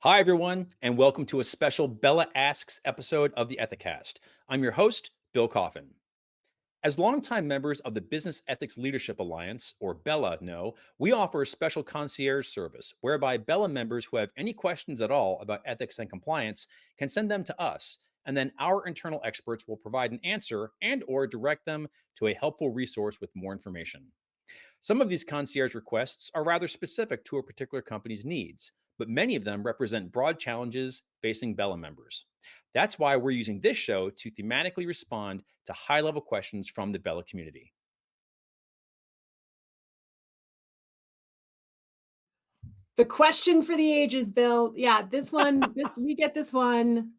Hi, everyone, and welcome to a special BELA Asks episode of the Ethicast. I'm your host, Bill Coffin. As longtime members of the Business Ethics Leadership Alliance, or BELA, know, we offer a special concierge service whereby BELA members who have any questions at all about ethics and compliance can send them to us, and then our internal experts will provide an answer and/or direct them to a helpful resource with more information. Some of these concierge requests are rather specific to a particular company's needs, but many of them represent broad challenges facing BELA members. That's why we're using this show to thematically respond to high-level questions from the BELA community. The question for the ages, Bill. Yeah, this one, we get this one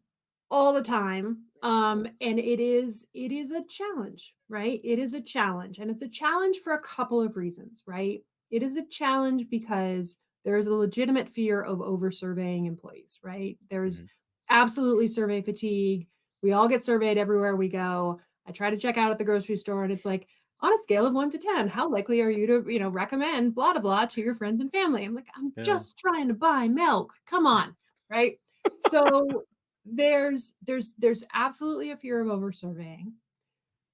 all the time. And it is a challenge, right? It is a challenge. And it's a challenge for a couple of reasons, right? It is a challenge because there's a legitimate fear of over surveying employees, right? There's absolutely survey fatigue. We all get surveyed everywhere we go. I try to check out at the grocery store and it's like, on a scale of 1 to 10, how likely are you to, recommend blah, blah, blah to your friends and family? I'm like, I'm just trying to buy milk. Come on. Right. So there's absolutely a fear of over surveying.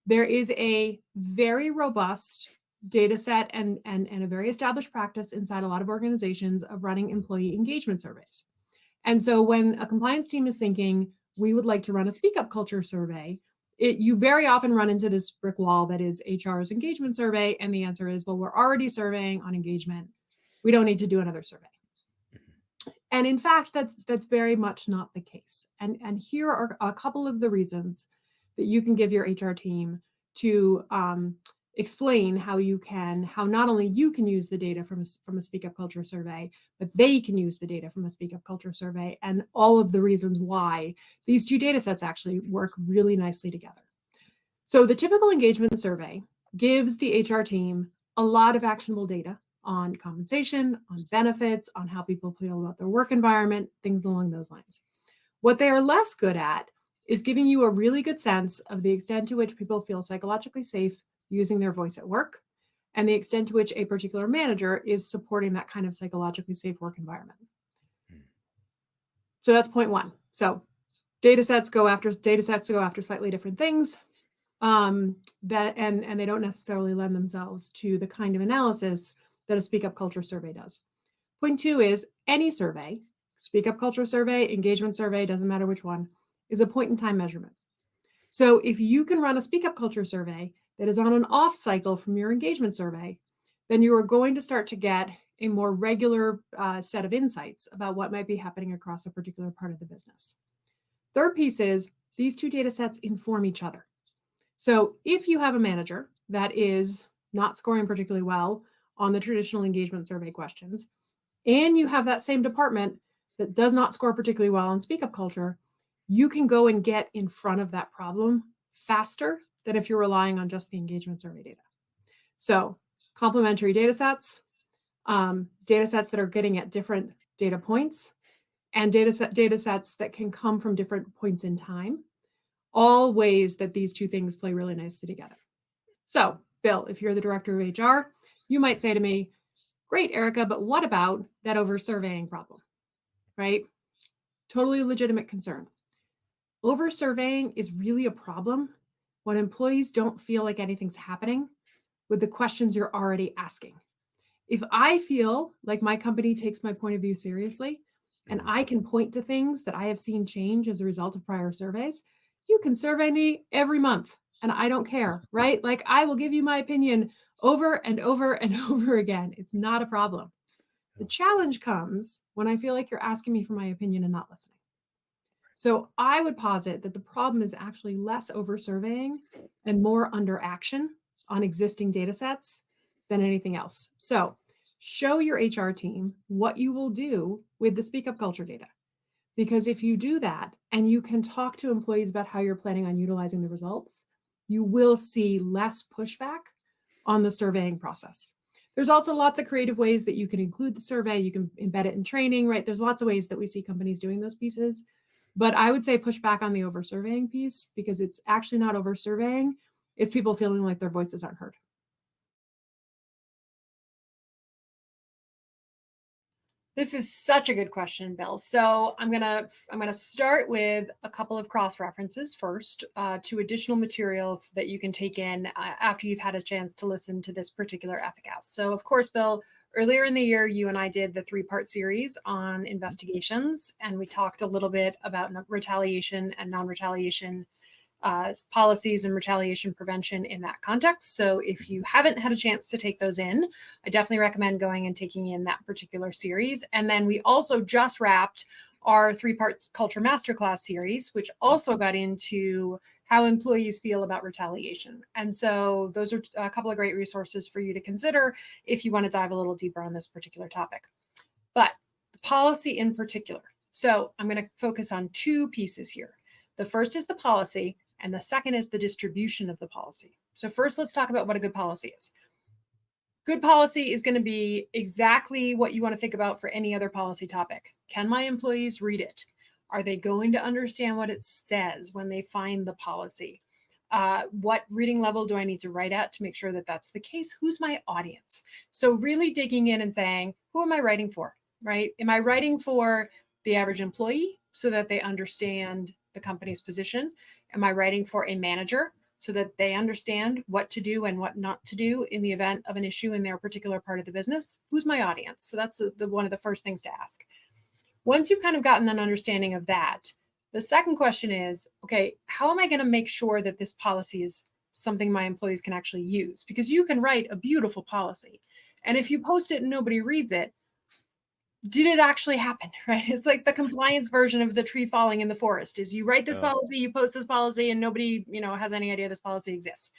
There is a very robust data set and a very established practice inside a lot of organizations of running employee engagement surveys. And so when a compliance team is thinking, we would like to run a speak up culture survey, you very often run into this brick wall that is HR's engagement survey. And the answer is, well, we're already surveying on engagement. We don't need to do another survey. And in fact, that's very much not the case. And here are a couple of the reasons that you can give your HR team to explain how not only you can use the data from a speak up culture survey, but they can use the data from a speak up culture survey, and all of the reasons why these two data sets actually work really nicely together. So the typical engagement survey gives the HR team a lot of actionable data on compensation, on benefits, on how people feel about their work environment, things along those lines. What they are less good at is giving you a really good sense of the extent to which people feel psychologically safe using their voice at work, and the extent to which a particular manager is supporting that kind of psychologically safe work environment. So that's point one. So data sets go after slightly different things, and they don't necessarily lend themselves to the kind of analysis that a speak up culture survey does. Point two is any survey, speak up culture survey, engagement survey, doesn't matter which one, is a point in time measurement. So if you can run a speak up culture survey that is on an off cycle from your engagement survey, then you are going to start to get a more regular set of insights about what might be happening across a particular part of the business. Third piece is these two data sets inform each other. So if you have a manager that is not scoring particularly well on the traditional engagement survey questions, and you have that same department that does not score particularly well on speak up culture, you can go and get in front of that problem faster than if you're relying on just the engagement survey data. So complementary data sets that are getting at different data points, and data sets that can come from different points in time, all ways that these two things play really nicely together. So Bill, if you're the director of HR, you might say to me, great, Erica, but what about that over surveying problem, right? Totally legitimate concern. Over surveying is really a problem when employees don't feel like anything's happening with the questions you're already asking. If I feel like my company takes my point of view seriously, and I can point to things that I have seen change as a result of prior surveys, you can survey me every month and I don't care, right? Like I will give you my opinion over and over and over again. It's not a problem. The challenge comes when I feel like you're asking me for my opinion and not listening. So I would posit that the problem is actually less over surveying and more under action on existing data sets than anything else. So show your HR team what you will do with the speak up culture data. Because if you do that and you can talk to employees about how you're planning on utilizing the results, you will see less pushback on the surveying process. There's also lots of creative ways that you can include the survey. You can embed it in training, right? There's lots of ways that we see companies doing those pieces. But I would say push back on the over surveying piece, because it's actually not over surveying. It's people feeling like their voices aren't heard. This is such a good question, Bill. So I'm gonna start with a couple of cross references first to additional material that you can take in after you've had a chance to listen to this particular ethicast. So of course, Bill, earlier in the year, you and I did the three-part series on investigations, and we talked a little bit about retaliation and non-retaliation policies and retaliation prevention in that context. So if you haven't had a chance to take those in, I definitely recommend going and taking in that particular series. And then we also just wrapped our three-part culture masterclass series, which also got into how employees feel about retaliation. And so those are a couple of great resources for you to consider if you want to dive a little deeper on this particular topic. But the policy in particular. So I'm going to focus on two pieces here. The first is the policy, and the second is the distribution of the policy. So first, let's talk about what a good policy is. Good policy is going to be exactly what you want to think about for any other policy topic. Can my employees read it? Are they going to understand what it says when they find the policy? What reading level do I need to write at to make sure that that's the case? Who's my audience? So really digging in and saying, who am I writing for, right? Am I writing for the average employee so that they understand the company's position? Am I writing for a manager so that they understand what to do and what not to do in the event of an issue in their particular part of the business? Who's my audience? So that's one of the first things to ask. Once you've kind of gotten an understanding of that, the second question is, okay, how am I going to make sure that this policy is something my employees can actually use? Because you can write a beautiful policy, and if you post it and nobody reads it, did it actually happen, right? It's like the compliance version of the tree falling in the forest is you write this policy, you post this policy, and nobody, has any idea this policy exists.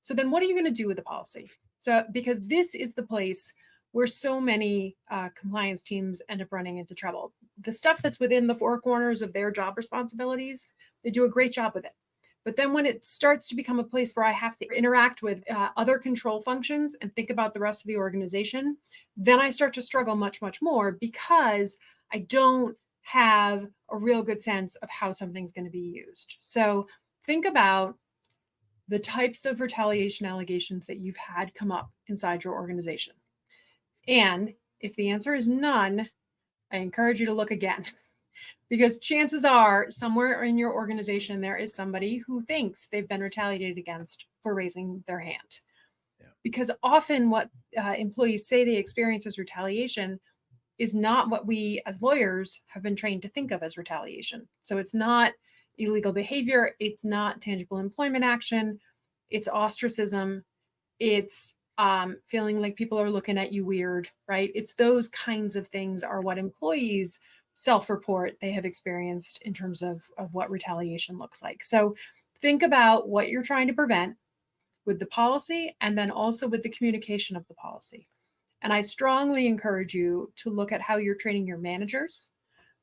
So then what are you going to do with the policy? So, because this is the place where so many compliance teams end up running into trouble. The stuff that's within the four corners of their job responsibilities, they do a great job with it. But then when it starts to become a place where I have to interact with other control functions and think about the rest of the organization, then I start to struggle much, much more because I don't have a real good sense of how something's going to be used. So think about the types of retaliation allegations that you've had come up inside your organization. And if the answer is none, I encourage you to look again. Because chances are somewhere in your organization, there is somebody who thinks they've been retaliated against for raising their hand. Yeah. Because often what employees say they experience as retaliation is not what we as lawyers have been trained to think of as retaliation. So it's not illegal behavior. It's not tangible employment action. It's ostracism. It's feeling like people are looking at you weird, right? It's those kinds of things are what employees self-report they have experienced in terms of what retaliation looks like. So think about what you're trying to prevent with the policy and then also with the communication of the policy. And I strongly encourage you to look at how you're training your managers,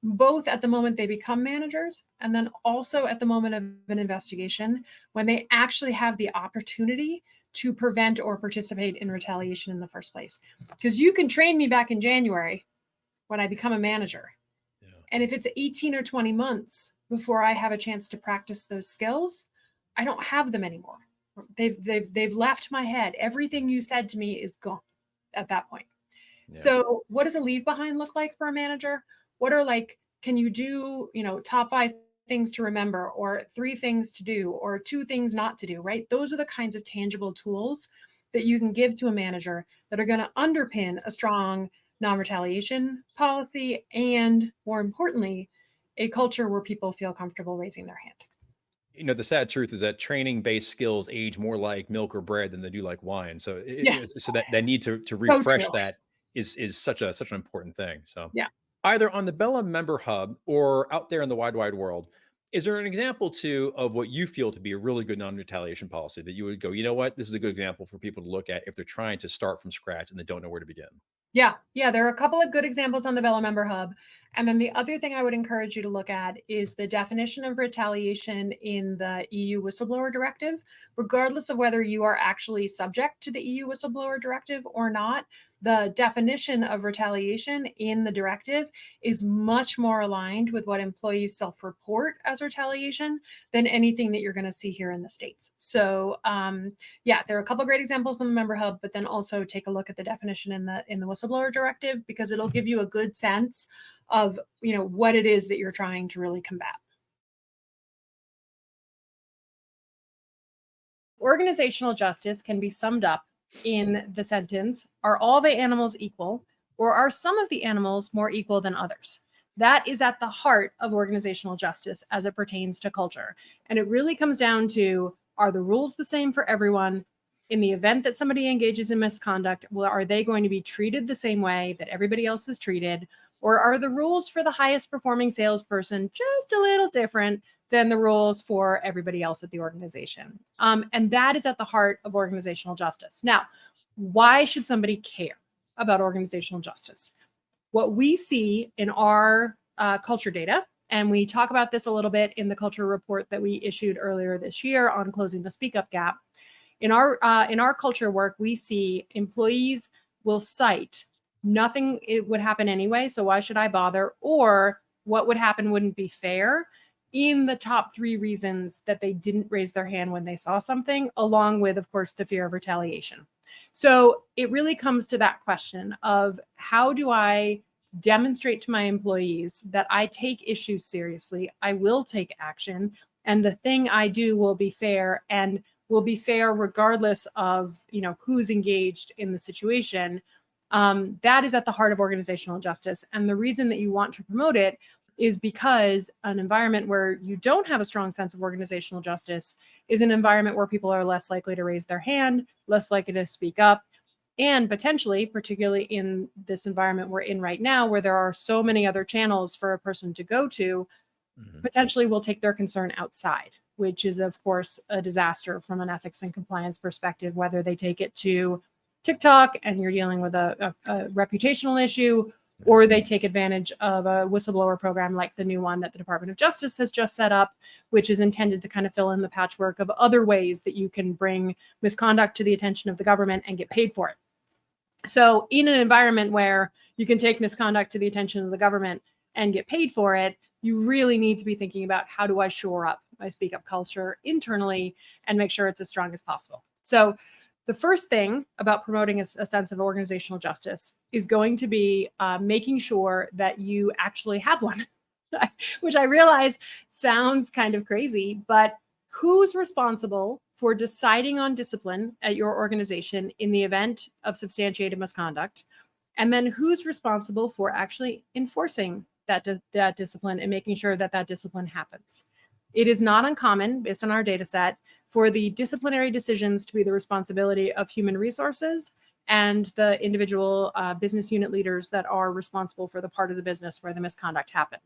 both at the moment they become managers and then also at the moment of an investigation when they actually have the opportunity to prevent or participate in retaliation in the first place. Because you can train me back in January when I become a manager. Yeah. And if it's 18 or 20 months before I have a chance to practice those skills, I don't have them anymore. They've left my head. Everything you said to me is gone at that point. Yeah. So what does a leave behind look like for a manager? What are can you do, top 5 things to remember or 3 things to do or 2 things not to do, right? Those are the kinds of tangible tools that you can give to a manager that are going to underpin a strong non-retaliation policy and, more importantly, a culture where people feel comfortable raising their hand. The sad truth is that training-based skills age more like milk or bread than they do like wine. So, yes. So that need to refresh that is such an important thing. So, yeah. Either on the BELA member hub or out there in the wide world, is there an example too of what you feel to be a really good non-retaliation policy that you would go, you know what, this is a good example for people to look at if they're trying to start from scratch and they don't know where to begin? Yeah, there are a couple of good examples on the BELA member hub. And then the other thing I would encourage you to look at is the definition of retaliation in the EU whistleblower directive. Regardless of whether you are actually subject to the EU whistleblower directive or not, the definition of retaliation in the directive is much more aligned with what employees self-report as retaliation than anything that you're going to see here in the States. So yeah, there are a couple of great examples in the member hub, but then also take a look at the definition in the whistleblower directive, because it'll give you a good sense of what it is that you're trying to really combat. Organizational justice can be summed up in the sentence, are all the animals equal, or are some of the animals more equal than others? That is at the heart of organizational justice as it pertains to culture. And it really comes down to, are the rules the same for everyone? In the event that somebody engages in misconduct, well, are they going to be treated the same way that everybody else is treated? Or are the rules for the highest performing salesperson just a little different than the rules for everybody else at the organization? And that is at the heart of organizational justice. Now, why should somebody care about organizational justice? What we see in our culture data, and we talk about this a little bit in the culture report that we issued earlier this year on closing the speak up gap. In our culture work, we see employees will cite nothing, it would happen anyway, so why should I bother? Or what would happen wouldn't be fair in the top 3 reasons that they didn't raise their hand when they saw something, along with, of course, the fear of retaliation. So it really comes to that question of, how do I demonstrate to my employees that I take issues seriously, I will take action, and the thing I do will be fair, and will be fair regardless of who's engaged in the situation. That is at the heart of organizational justice. And the reason that you want to promote it is because an environment where you don't have a strong sense of organizational justice is an environment where people are less likely to raise their hand, less likely to speak up, and potentially, particularly in this environment we're in right now, where there are so many other channels for a person to go to, potentially will take their concern outside, which is, of course, a disaster from an ethics and compliance perspective, whether they take it to TikTok and you're dealing with a reputational issue, or they take advantage of a whistleblower program like the new one that the Department of Justice has just set up, which is intended to kind of fill in the patchwork of other ways that you can bring misconduct to the attention of the government and get paid for it. So in an environment where you can take misconduct to the attention of the government and get paid for it, you really need to be thinking about, how do I shore up my speak up culture internally and make sure it's as strong as possible? So the first thing about promoting a sense of organizational justice is going to be making sure that you actually have one, which I realize sounds kind of crazy, but who's responsible for deciding on discipline at your organization in the event of substantiated misconduct? And then who's responsible for actually enforcing that discipline and making sure that that discipline happens? It is not uncommon, based on our data set, for the disciplinary decisions to be the responsibility of human resources and the individual business unit leaders that are responsible for the part of the business where the misconduct happened.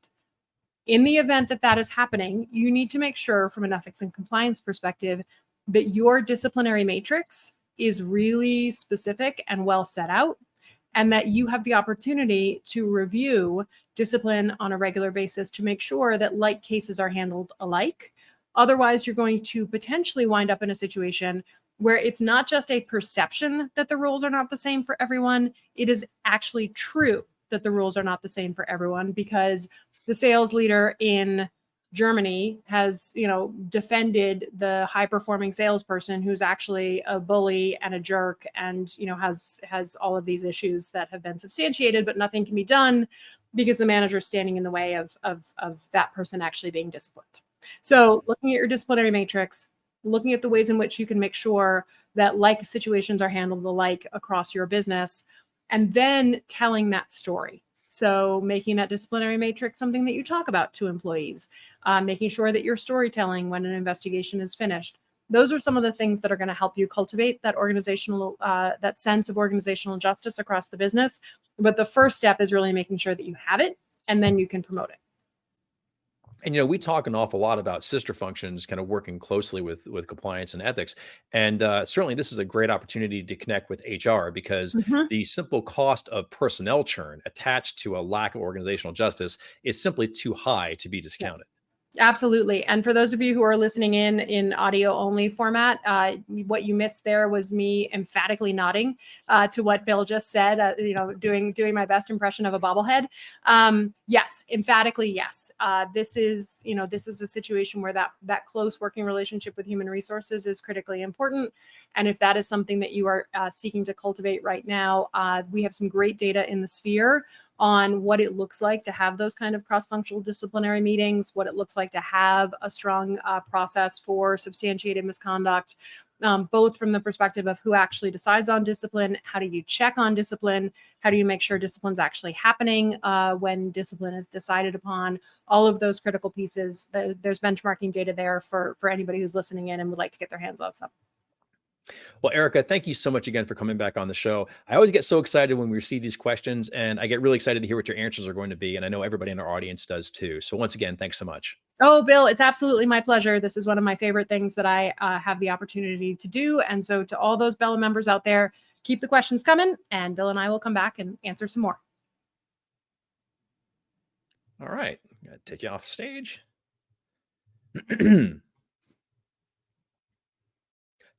In the event that that is happening, you need to make sure, from an ethics and compliance perspective, that your disciplinary matrix is really specific and well set out, and that you have the opportunity to review discipline on a regular basis to make sure that like cases are handled alike. Otherwise, you're going to potentially wind up in a situation where it's not just a perception that the rules are not the same for everyone. It is actually true that the rules are not the same for everyone, because the sales leader in Germany has, defended the high-performing salesperson who's actually a bully and a jerk, and has all of these issues that have been substantiated, but nothing can be done because the manager is standing in the way of that person actually being disciplined. So looking at your disciplinary matrix, looking at the ways in which you can make sure that like situations are handled alike across your business, and then telling that story. So making that disciplinary matrix something that you talk about to employees, making sure that you're storytelling when an investigation is finished. Those are some of the things that are going to help you cultivate that that sense of organizational justice across the business. But the first step is really making sure that you have it, and then you can promote it. And we talk an awful lot about sister functions, kind of working closely with compliance and ethics. And certainly, this is a great opportunity to connect with HR because Mhm. the simple cost of personnel churn attached to a lack of organizational justice is simply too high to be Yeah. discounted. Absolutely. And for those of you who are listening in audio only format, what you missed there was me emphatically nodding to what Bill just said. Doing my best impression of a bobblehead. Yes, emphatically yes. This is a situation where that close working relationship with human resources is critically important. And if that is something that you are seeking to cultivate right now, we have some great data in the sphere on what it looks like to have those kind of cross-functional disciplinary meetings, what it looks like to have a strong process for substantiated misconduct, both from the perspective of who actually decides on discipline, how do you check on discipline, how do you make sure discipline's actually happening when discipline is decided upon, all of those critical pieces. There's benchmarking data there for anybody who's listening in and would like to get their hands on some. Well, Erica, thank you so much again for coming back on the show. I always get so excited when we receive these questions, and I get really excited to hear what your answers are going to be. And I know everybody in our audience does too. So, once again, thanks so much. Oh, Bill, it's absolutely my pleasure. This is one of my favorite things that I have the opportunity to do. And so, to all those BELA members out there, keep the questions coming, and Bill and I will come back and answer some more. All right. Gotta take you off stage.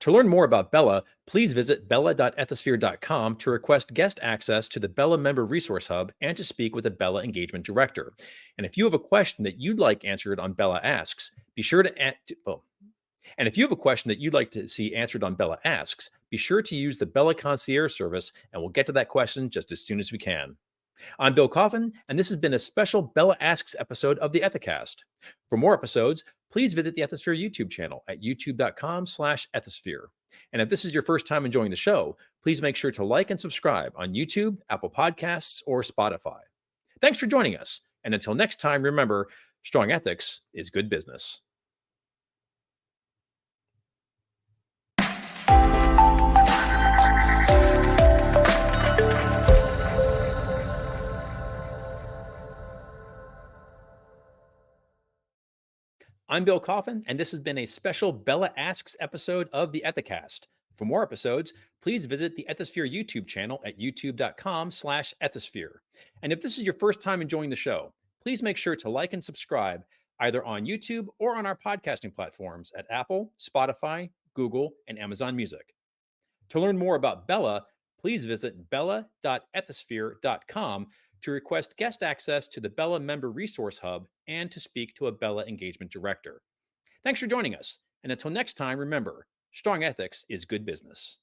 To learn more about BELA, please visit bela.ethisphere.com to request guest access to the BELA Member Resource Hub and to speak with a BELA Engagement Director. And if you have a question that you'd like answered on BELA Asks, be sure to and if you have a question that you'd like to see answered on BELA Asks, be sure to use the BELA Concierge service, and we'll get to that question just as soon as we can. I'm Bill Coffin, and this has been a special BELA Asks episode of the Ethicast. For more episodes, please visit the Ethisphere YouTube channel at youtube.com/ethisphere. And if this is your first time enjoying the show, please make sure to like and subscribe on YouTube, Apple Podcasts, or Spotify. Thanks for joining us. And until next time, remember, strong ethics is good business. I'm Bill Coffin, and this has been a special BELA Asks episode of the Ethicast. For more episodes, please visit the Ethisphere YouTube channel at youtube.com/ethisphere. And if this is your first time enjoying the show, please make sure to like and subscribe either on YouTube or on our podcasting platforms at Apple, Spotify, Google, and Amazon Music. To learn more about BELA, please visit bela.ethisphere.com to request guest access to the BELA Member Resource Hub and to speak to a BELA Engagement Director. Thanks for joining us. And until next time, remember, strong ethics is good business.